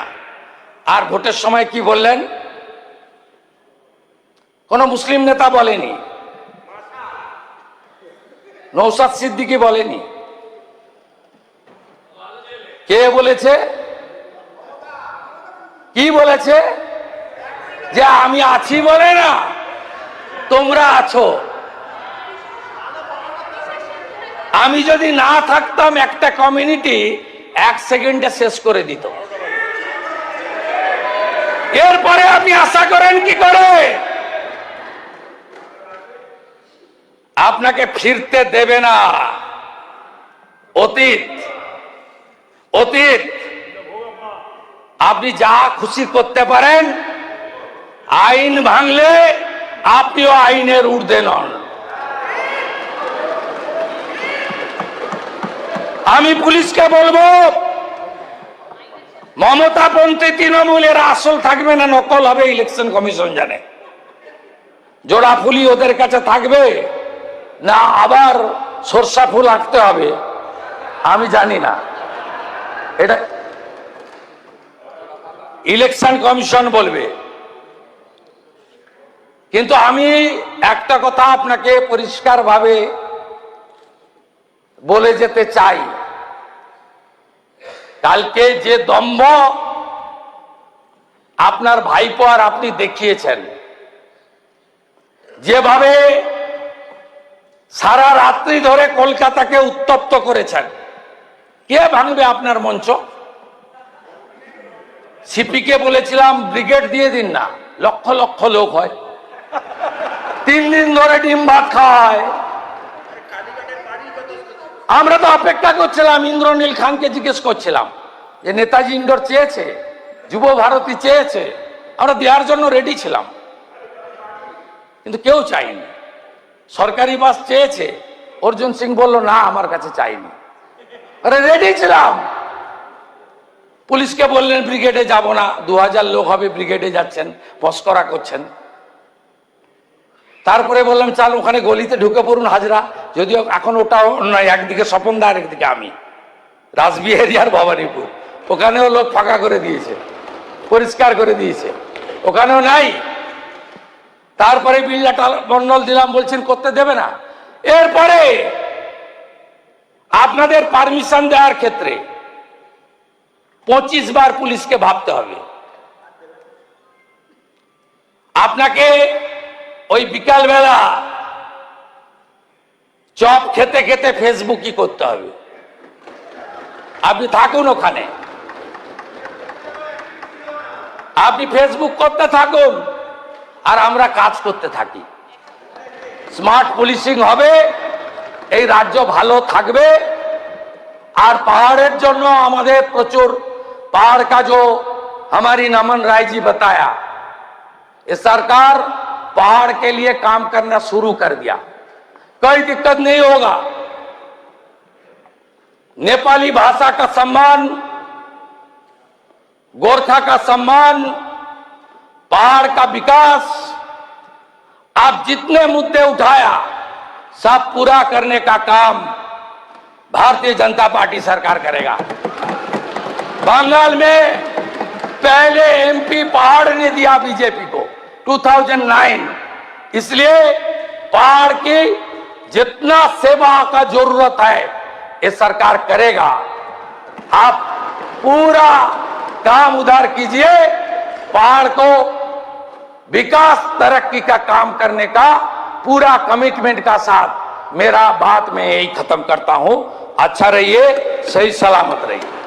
[SPEAKER 1] আর ভোটের সময় কি বললেন? কোন মুসলিম নেতা বলেনি, নৌসাদ সিদ্দিকী বলেনি। কে বলেছে? কি বলেছে? যে আমি আছি বলে না, তোমরা আছো। আমি যদি না থাকতাম একটা কমিউনিটি 1 সেকেন্ডে শেষ করে দিত। এরপরে আপনি আশা করেন কি করে? আপনাকে ফিরতে দেবে না অতীত। অতীত আপনি যা খুশি করতে পারেন। আইন ভাঙলে আপনিও আইনের ঊর্ধ্বে নন। আমি পুলিশকে বলবো মমতাপন্থী তৃণমূলের আসল থাকবে না, নকল হবে। ইলেকশন কমিশন জানে। জোড়া ফুলি ওদের কাছে থাকবে না আবার সরষা ফুল আঁকতে হবে আমি জানি না। এটা ইলেকশন কমিশন বলবে। কিন্তু আমি একটা কথা আপনাকে পরিষ্কারভাবে বলে যেতে চাই। কালকে যে দম্ভ আপনার ভাইপো আর আপনি দেখিয়েছেন, যেভাবে সারা রাত্রি ধরে কলকাতাকে উত্তপ্ত করেছেন, কে ভাঙবে আপনার মঞ্চ? সিপিকে বলেছিলাম ব্রিগেড দিয়ে দিন না, লক্ষ লক্ষ লোক হয়। 3 দিন ধরে ডিম ভাত খায়। আমরা তো অপেক্ষা করছিলাম, ইন্দ্রনীল খানকে জিজ্ঞেস করছিলাম যে নেতাজি ইন্ডোর চেয়েছে, যুব ভারতী চেয়েছে, আমরা দেওয়ার জন্য রেডি ছিলাম, কিন্তু কেউ চাইনি। সরকারি বাস চেয়েছে, অর্জুন সিং বলল না আমার কাছে চাইনি। আরে রেডি ছিলাম। পুলিশকে বললেন ব্রিগেডে যাব না, 2000 লোক হবে, ব্রিগেডে যাচ্ছেন, মস্করা করছেন। তারপরে বললাম চাল ওখানে গলিতে ঢুকে পড়ুন হাজরা, যদিও এখন ওটাও নয়, একদিকে স্বপনদা আর একদিকে আমি, রাসবিহারী আর ভবানীপুর, ওখানেও লোক ফাঁকা করে দিয়েছে, পরিষ্কার করে দিয়েছে, ওখানেও নাই। তারপরে বিল্লাটা মন্ডল দিলাম, বলছেন করতে দেবে না। এরপরে আপনাদের পারমিশন দেওয়ার ক্ষেত্রে 25 বার পুলিশকে ভাবতে হবে। আপনাকে ওই বিকালবেলা চপ খেতে খেতে ফেসবুকই করতে হবে। আপনি থাকুন ওখানে, আপনি ফেসবুক করতে থাকুন আর আমরা কাজ করতে থাকি। স্মার্ট পুলিশিং হবে, এই রাজ্য ভালো থাকবে। আর पहाड़ের জন্য আমাদের প্রচুর पहाड़ का जो हमारी नमन राय जी बताया, ये सरकार पहाड़ के लिए काम करना शुरू कर दिया, कोई दिक्कत नहीं होगा। नेपाली भाषा का सम्मान, गोरखा का सम्मान, पहाड़ का विकास, आप जितने मुद्दे उठाया सब पूरा करने का काम भारतीय जनता पार्टी सरकार करेगा। बंगाल में पहले एमपी पहाड़ ने दिया बीजेपी को 2009, इसलिए पहाड़ की जितना सेवा का जरूरत है ये सरकार करेगा। आप पूरा काम उधार कीजिए, पहाड़ को विकास तरक्की का काम करने का पूरा कमिटमेंट का साथ मेरा बात मैं यही खत्म करता हूं। अच्छा रहिए, सही सलामत रहिए।